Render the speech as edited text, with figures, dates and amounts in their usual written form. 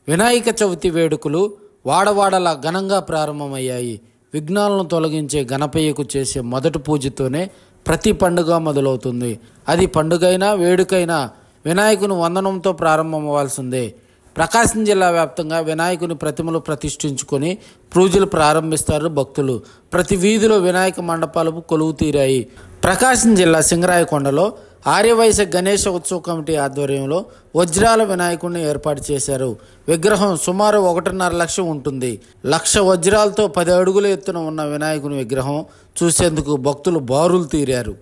వినాయక చవితి వేడుకలు వాడవాడలా ఘనంగా ప్రారంభమయ్యాయి. విఘ్నాలను తొలగించే గణపయ్యకు చేసే మొదటి పూజతోనే ప్రతి పండుగ మొదలవుతుంది. అది పండుగైనా వేడుకైనా వినాయకుని వందనంతో ప్రారంభమవ్వాల్సిందే. ప్రకాశం జిల్లా వ్యాప్తంగా వినాయకుని ప్రతిమలు ప్రతిష్ఠించుకొని పూజలు ప్రారంభిస్తారు భక్తులు. ప్రతి వీధిలో వినాయక మండపాలకు కొలువు తీరాయి. ప్రకాశం జిల్లా సింగరాయకొండలో ఆర్యవైశ్య గణేష ఉత్సవ కమిటీ ఆధ్వర్యంలో వజ్రాల వినాయకుడిని ఏర్పాటు చేశారు. విగ్రహం సుమారు 1.5 లక్షం ఉంటుంది. 1,00,000 వజ్రాలతో 10 అడుగుల ఎత్తున ఉన్న వినాయకుని విగ్రహం చూసేందుకు భక్తులు బారులు తీరారు.